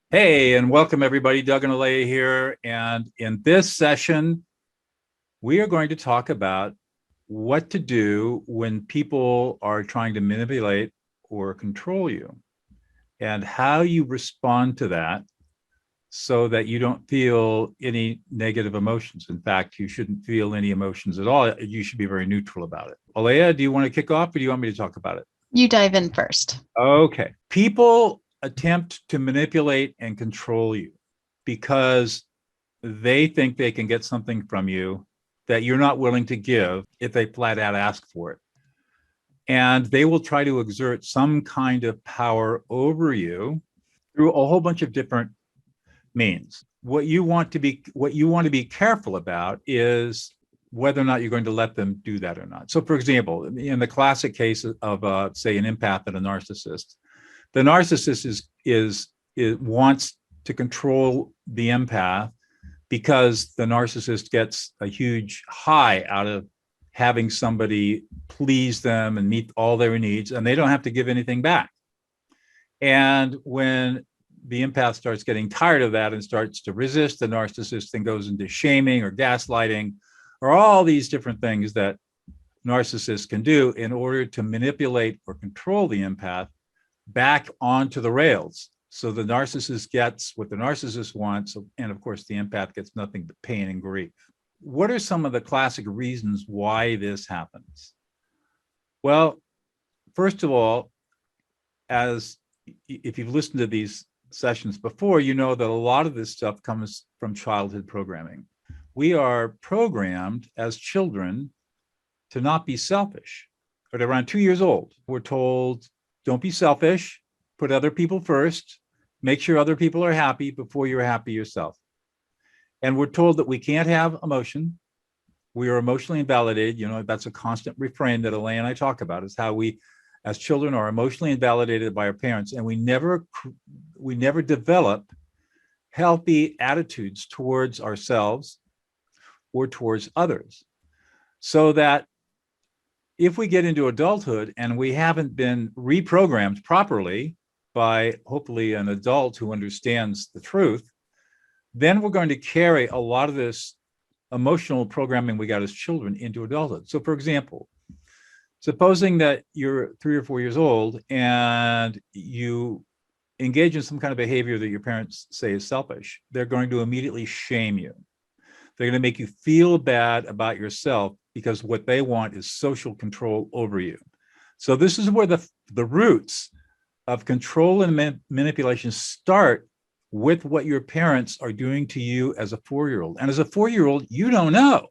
Hey, and welcome everybody. Doug and Aleya here. And in this session, we are going to talk about what to do when people are trying to manipulate or control you and how you respond to that so that you don't feel any negative emotions. In fact, you shouldn't feel any emotions at all. You should be very neutral about it. Aleya, do you want to kick off or do you want me to talk about it? You dive in first. Okay. People attempt to manipulate and control you because they think they can get something from you that you're not willing to give if they flat out ask for it. And they will try to exert some kind of power over you through a whole bunch of different means. What you want to be careful about is whether or not you're going to let them do that or not. So, for example, in the classic case of, say, an empath and a narcissist, the narcissist is wants to control the empath because the narcissist gets a huge high out of having somebody please them and meet all their needs, and they don't have to give anything back. And when the empath starts getting tired of that and starts to resist, the narcissist then goes into shaming or gaslighting or all these different things that narcissists can do in order to manipulate or control the empath back onto the rails. So the narcissist gets what the narcissist wants, and of course, the empath gets nothing but pain and grief. What are some of the classic reasons why this happens? Well, first of all, as if you've listened to these sessions before, you know that a lot of this stuff comes from childhood programming. We are programmed as children to not be selfish. But around 2 years old, we're told, don't be selfish, put other people first, make sure other people are happy before you're happy yourself. And we're told that we can't have emotion. We are emotionally invalidated. You know, that's a constant refrain that Elaine and I talk about, is how we, as children, are emotionally invalidated by our parents. And we never develop healthy attitudes towards ourselves or towards others. So that if we get into adulthood and we haven't been reprogrammed properly by hopefully an adult who understands the truth, then we're going to carry a lot of this emotional programming we got as children into adulthood. So, for example, supposing that you're 3 or 4 years old and you engage in some kind of behavior that your parents say is selfish, they're going to immediately shame you. They're going to make you feel bad about yourself because what they want is social control over you. So this is where the roots of control and manipulation start, with what your parents are doing to you as a 4-year-old. And as a 4-year-old, you don't know.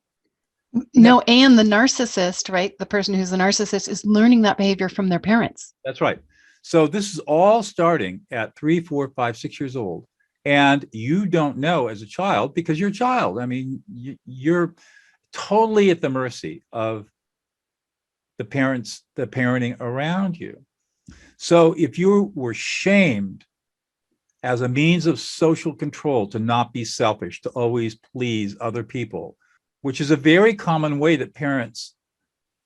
No, and the narcissist, right? The person who's the narcissist is learning that behavior from their parents. That's right. So this is all starting at 3, 4, 5, 6 years old. And you don't know as a child because you're a child. I mean, you're totally at the mercy of the parenting around you. So if you were shamed as a means of social control to not be selfish, to always please other people, which is a very common way that parents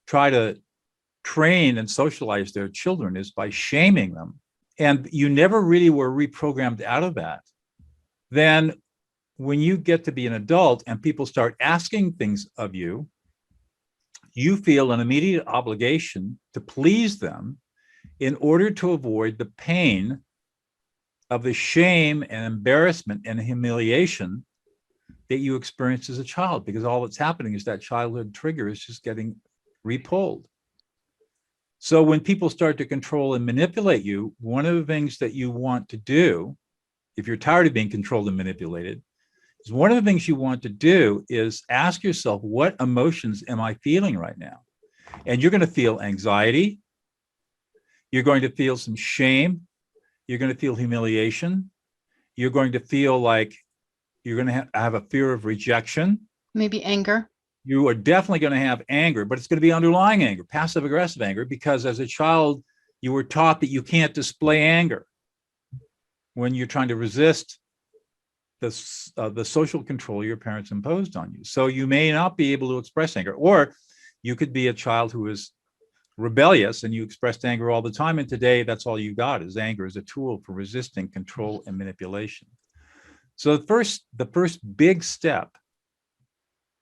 try to train and socialize their children, is by shaming them, and you never really were reprogrammed out of that, then when you get to be an adult and people start asking things of you, you feel an immediate obligation to please them in order to avoid the pain of the shame and embarrassment and humiliation that you experienced as a child, because all that's happening is that childhood trigger is just getting repulled. So when people start to control and manipulate you, one of the things that you want to do, if you're tired of being controlled and manipulated, is one of the things you want to do is ask yourself, what emotions am I feeling right now? And you're going to feel anxiety. You're going to feel some shame. You're going to feel humiliation. You're going to feel like you're going to have a fear of rejection. Maybe anger. You are definitely going to have anger, but it's going to be underlying anger, passive aggressive anger, because as a child, you were taught that you can't display anger when you're trying to resist the social control your parents imposed on you. So you may not be able to express anger, or you could be a child who is rebellious and you expressed anger all the time. And today that's all you got is anger as a tool for resisting control and manipulation. So the first big step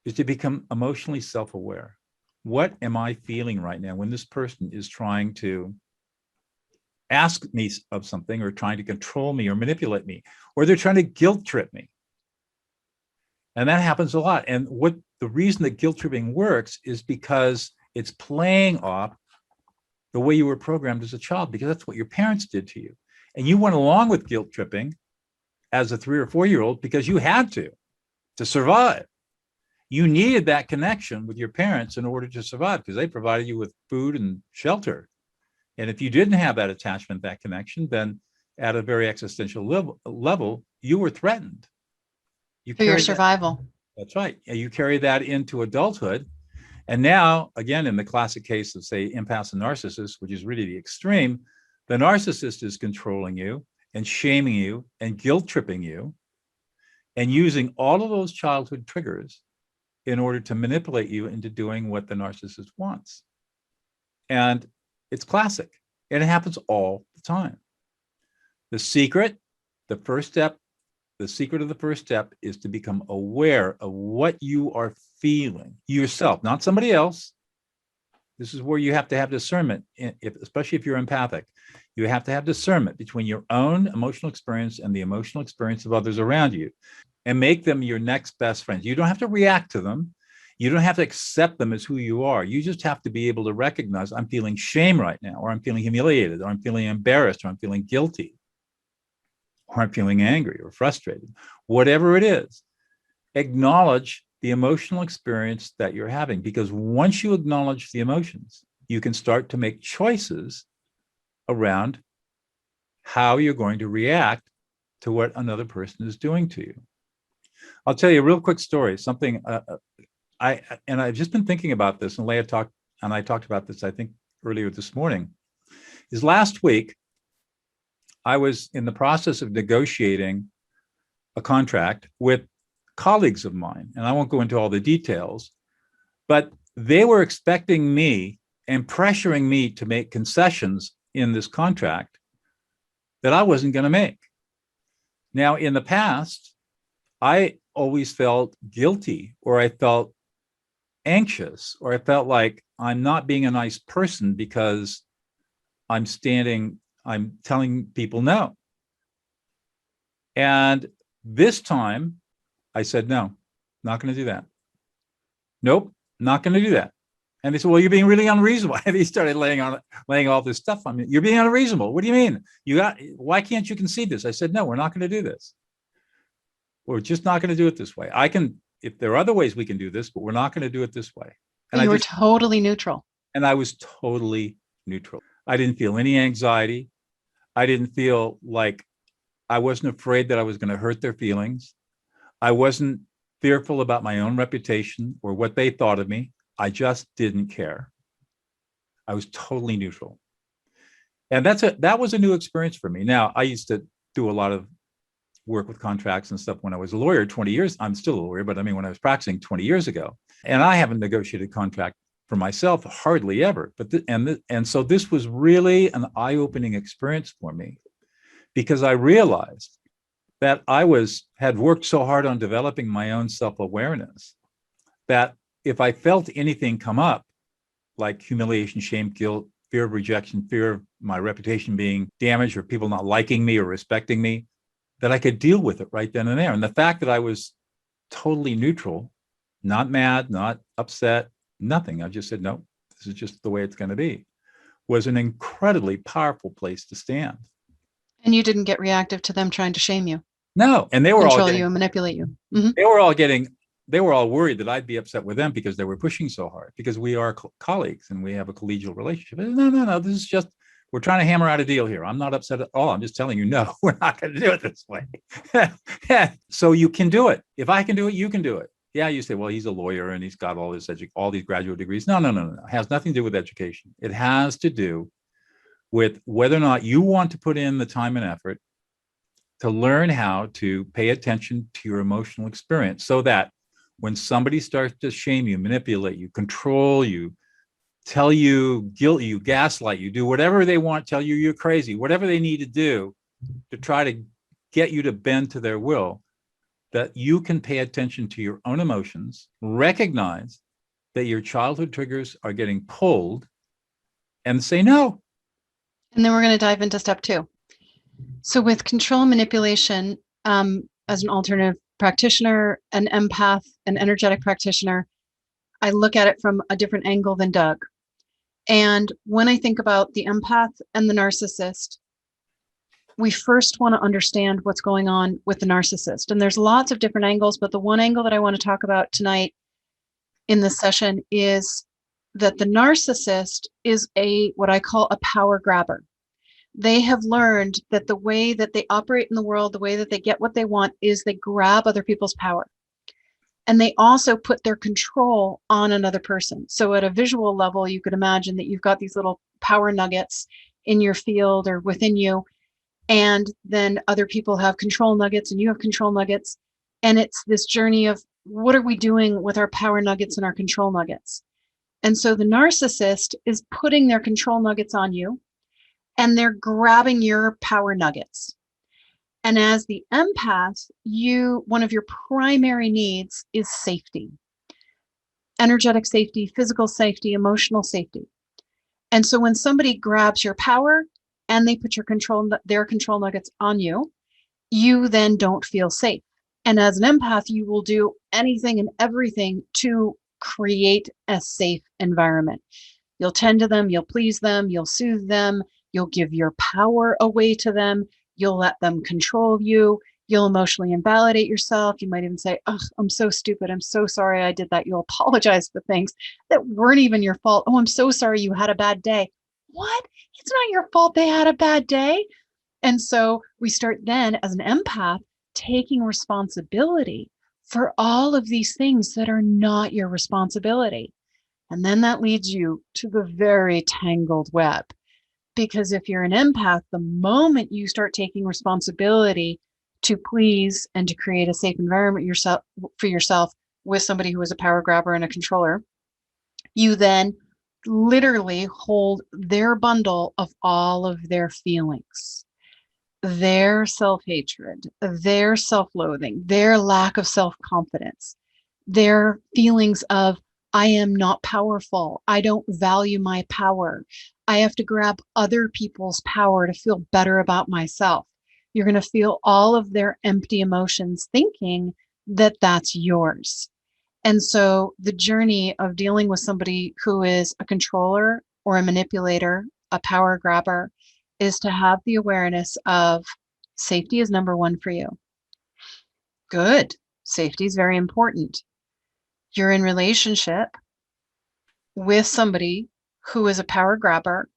is to become emotionally self-aware. What am I feeling right now when this person is trying to ask me of something or trying to control me or manipulate me, or they're trying to guilt trip me? And that happens a lot. And what the reason that guilt tripping works is because it's playing off the way you were programmed as a child, because that's what your parents did to you. And you went along with guilt tripping as a 3 or 4-year-old because you had to survive. You needed that connection with your parents in order to survive because they provided you with food and shelter. And if you didn't have that attachment, that connection, then at a very existential level, you were threatened. For your survival. That's right. You carry that into adulthood. And now, again, in the classic case of, say, empaths and narcissists, which is really the extreme, the narcissist is controlling you and shaming you and guilt tripping you and using all of those childhood triggers in order to manipulate you into doing what the narcissist wants. And it's classic. And it happens all the time. The secret of the first step is to become aware of what you are feeling yourself, not somebody else. This is where you have to have discernment, especially if you're empathic. You have to have discernment between your own emotional experience and the emotional experience of others around you, and make them your next best friends. You don't have to react to them. You don't have to accept them as who you are. You just have to be able to recognize, I'm feeling shame right now, or I'm feeling humiliated, or I'm feeling embarrassed, or I'm feeling guilty, or I'm feeling angry or frustrated. Whatever it is, acknowledge the emotional experience that you're having, because once you acknowledge the emotions, you can start to make choices around how you're going to react to what another person is doing to you. I'll tell you a real quick story, something I've just been thinking about this, and Aleya talked about this, I think, earlier this morning, is last week, I was in the process of negotiating a contract with colleagues of mine, and I won't go into all the details, but they were expecting me and pressuring me to make concessions in this contract that I wasn't going to make. Now, in the past, I always felt guilty, or I felt anxious, or I felt like I'm not being a nice person because I'm telling people no. And this time I said, no, not going to do that. Nope, not going to do that. And they said, well, you're being really unreasonable. And he started laying all this stuff on me. You're being unreasonable. What do you mean? Why can't you concede this? I said, no, we're not going to do this. We're just not going to do it this way. If there are other ways we can do this, but we're not going to do it this way. And you were totally neutral. And I was totally neutral. I didn't feel any anxiety. I didn't feel like, I wasn't afraid that I was going to hurt their feelings. I wasn't fearful about my own reputation or what they thought of me. I just didn't care. I was totally neutral. And that was a new experience for me. Now, I used to do a lot of work with contracts and stuff when I was a lawyer 20 years. I'm still a lawyer, but I mean, when I was practicing 20 years ago, and I haven't negotiated a contract for myself hardly ever. And so this was really an eye-opening experience for me, because I realized that I had worked so hard on developing my own self-awareness that if I felt anything come up, like humiliation, shame, guilt, fear of rejection, fear of my reputation being damaged, or people not liking me or respecting me, that I could deal with it right then and there. And the fact that I was totally neutral, not mad, not upset, nothing. I just said, no, this is just the way it's going to be, was an incredibly powerful place to stand. And you didn't get reactive to them trying to shame you. No, and they were control you and manipulate you. Mm-hmm. They were all worried that I'd be upset with them because they were pushing so hard, because we are colleagues and we have a collegial relationship. No, this is just, we're trying to hammer out a deal here. I'm not upset at all. I'm just telling you, no, we're not going to do it this way. So you can do it. If I can do it, you can do it. Yeah, you say, well, he's a lawyer and he's got all these graduate degrees. No. It has nothing to do with education. It has to do with whether or not you want to put in the time and effort to learn how to pay attention to your emotional experience, so that when somebody starts to shame you, manipulate you, control you, tell you, guilt you, gaslight you, do whatever they want, tell you you're crazy, whatever they need to do to try to get you to bend to their will, that you can pay attention to your own emotions, recognize that your childhood triggers are getting pulled, and say no. And then we're going to dive into step 2. So with control and manipulation, as an alternative practitioner, an empath, an energetic practitioner, I look at it from a different angle than Doug. And when I think about the empath and the narcissist, we first want to understand what's going on with the narcissist. And there's lots of different angles, but the one angle that I want to talk about tonight in this session is that the narcissist is what I call a power grabber. They have learned that the way that they operate in the world, the way that they get what they want, is they grab other people's power. And they also put their control on another person. So at a visual level, you could imagine that you've got these little power nuggets in your field or within you. And then other people have control nuggets and you have control nuggets. And it's this journey of what are we doing with our power nuggets and our control nuggets? And so the narcissist is putting their control nuggets on you, and they're grabbing your power nuggets. And as the empath, one of your primary needs is safety. Energetic safety, physical safety, emotional safety. And so when somebody grabs your power and they put their control nuggets on you, you then don't feel safe. And as an empath, you will do anything and everything to create a safe environment. You'll tend to them, you'll please them, you'll soothe them, you'll give your power away to them, you'll let them control you, you'll emotionally invalidate yourself. You might even say, oh, I'm so stupid, I'm so sorry I did that. You'll apologize for things that weren't even your fault. Oh, I'm so sorry you had a bad day. What? It's not your fault they had a bad day. And so we start then as an empath taking responsibility for all of these things that are not your responsibility. And then that leads you to the very tangled web. Because if you're an empath, the moment you start taking responsibility to please and to create a safe environment for yourself with somebody who is a power grabber and a controller, you then literally hold their bundle of all of their feelings, their self-hatred, their self-loathing, their lack of self-confidence, their feelings of, I am not powerful. I don't value my power. I have to grab other people's power to feel better about myself. You're going to feel all of their empty emotions thinking that that's yours. And so the journey of dealing with somebody who is a controller or a manipulator, a power grabber, is to have the awareness of safety is number one for you. Good. Safety is very important. You're in relationship with somebody who is a power grabber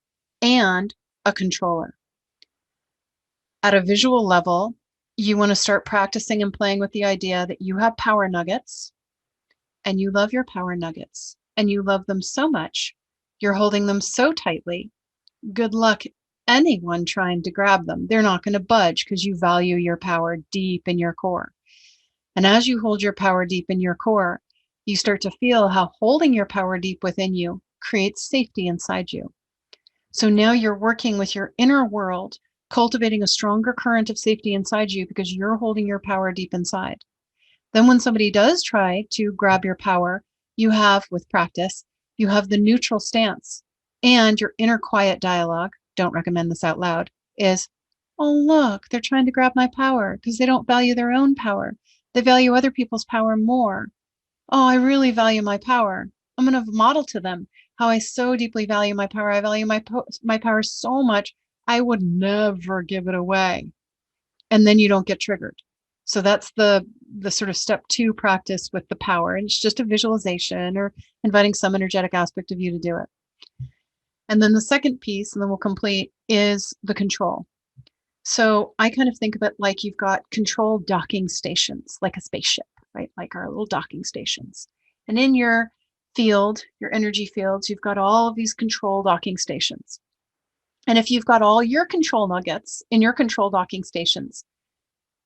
and a controller. At a visual level, you want to start practicing and playing with the idea that you have power nuggets and you love your power nuggets and you love them so much, you're holding them so tightly. Good luck anyone trying to grab them. They're not going to budge because you value your power deep in your core. And as you hold your power deep in your core, you start to feel how holding your power deep within you creates safety inside you. So now you're working with your inner world, cultivating a stronger current of safety inside you because you're holding your power deep inside. Then when somebody does try to grab your power, you have, with practice, you have the neutral stance, and your inner quiet dialogue, don't recommend this out loud, is, oh, look, they're trying to grab my power because they don't value their own power. They value other people's power more. Oh, I really value my power. I'm going to model to them how I so deeply value my power. I value my power so much, I would never give it away. And then you don't get triggered. So that's the sort of step 2 practice with the power. And it's just a visualization or inviting some energetic aspect of you to do it. And then the second piece, and then we'll complete, is the control. So I kind of think of it like you've got control docking stations, like a spaceship, right? Like our little docking stations. And in your field, your energy fields, you've got all of these control docking stations. And if you've got all your control nuggets in your control docking stations,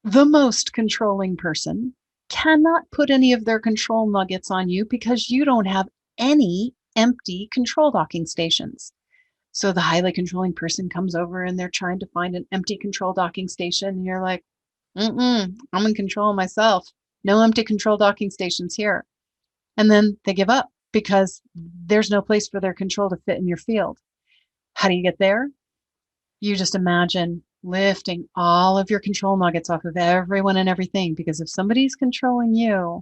the most controlling person cannot put any of their control nuggets on you because you don't have any empty control docking stations. So the highly controlling person comes over and they're trying to find an empty control docking station. And you're like, I'm in control myself. No empty control docking stations here. And then they give up because there's no place for their control to fit in your field. How do you get there? You just imagine lifting all of your control nuggets off of everyone and everything, because if somebody's controlling you,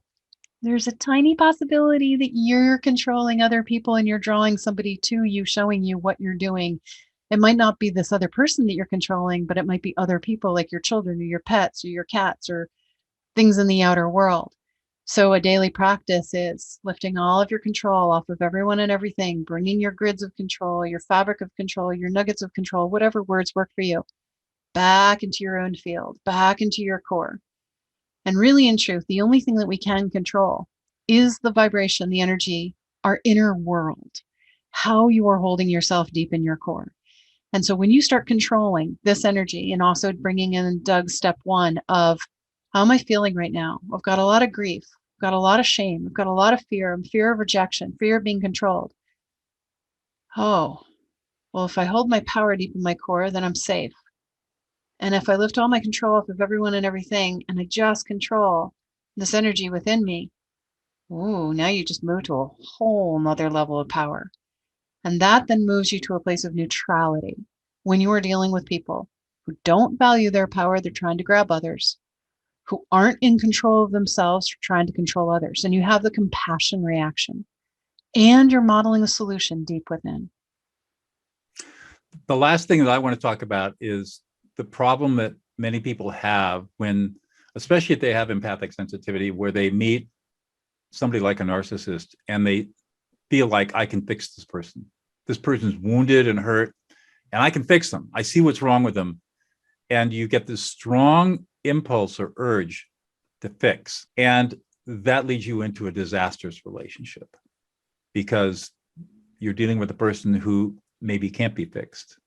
there's a tiny possibility that you're controlling other people and you're drawing somebody to you, showing you what you're doing. It might not be this other person that you're controlling, but it might be other people like your children or your pets or your cats or things in the outer world. So a daily practice is lifting all of your control off of everyone and everything, bringing your grids of control, your fabric of control, your nuggets of control, whatever words work for you, back into your own field, back into your core. And really, in truth, the only thing that we can control is the vibration, the energy, our inner world, how you are holding yourself deep in your core. And so when you start controlling this energy and also bringing in Doug's step one of how am I feeling right now? I've got a lot of grief. I've got a lot of shame. I've got a lot of fear. Fear of rejection, fear of being controlled. Oh, well, if I hold my power deep in my core, then I'm safe. And if I lift all my control off of everyone and everything, and I just control this energy within me, ooh, now you just move to a whole nother level of power. And that then moves you to a place of neutrality when you are dealing with people who don't value their power, they're trying to grab others, who aren't in control of themselves, trying to control others. And you have the compassion reaction, and you're modeling a solution deep within. The last thing that I want to talk about is the problem that many people have when, especially if they have empathic sensitivity, where they meet somebody like a narcissist and they feel like I can fix this person. This person's wounded and hurt, and I can fix them. I see what's wrong with them. And you get this strong impulse or urge to fix. And that leads you into a disastrous relationship because you're dealing with a person who maybe can't be fixed.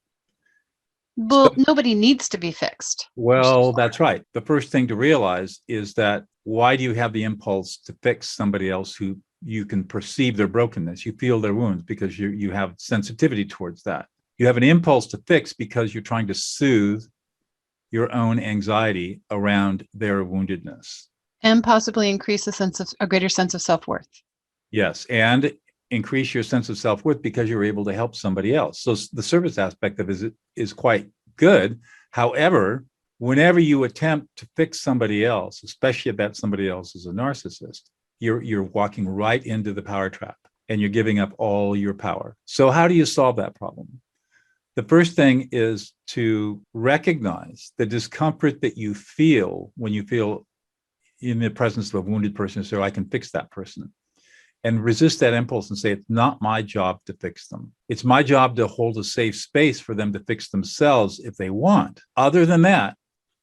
Well, nobody needs to be fixed. Well, that's right. The first thing to realize is that why do you have the impulse to fix somebody else who you can perceive their brokenness? You feel their wounds because you have sensitivity towards that. You have an impulse to fix because you're trying to soothe your own anxiety around their woundedness. And possibly increase a greater sense of self-worth. Yes, and increase your sense of self-worth because you're able to help somebody else. So the service aspect of it is quite good. However, whenever you attempt to fix somebody else, especially if that somebody else is a narcissist, you're walking right into the power trap and you're giving up all your power. So how do you solve that problem? The first thing is to recognize the discomfort that you feel when you feel in the presence of a wounded person, so I can fix that person. And resist that impulse and say, it's not my job to fix them. It's my job to hold a safe space for them to fix themselves if they want. Other than that,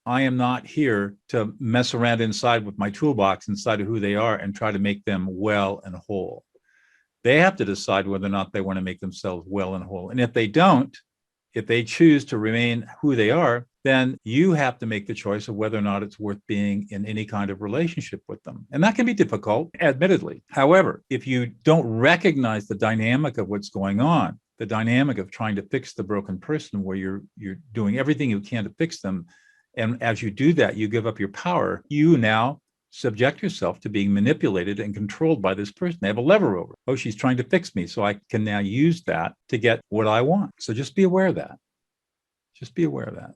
I am not here to mess around inside with my toolbox inside of who they are and try to make them well and whole. They have to decide whether or not they want to make themselves well and whole. And if they don't, if they choose to remain who they are, then you have to make the choice of whether or not it's worth being in any kind of relationship with them. And that can be difficult, admittedly. However, if you don't recognize the dynamic of what's going on, the dynamic of trying to fix the broken person where you're doing everything you can to fix them, and as you do that, you give up your power, you now subject yourself to being manipulated and controlled by this person. They have a lever over. Oh, she's trying to fix me. So I can now use that to get what I want. So just be aware of that. Just be aware of that.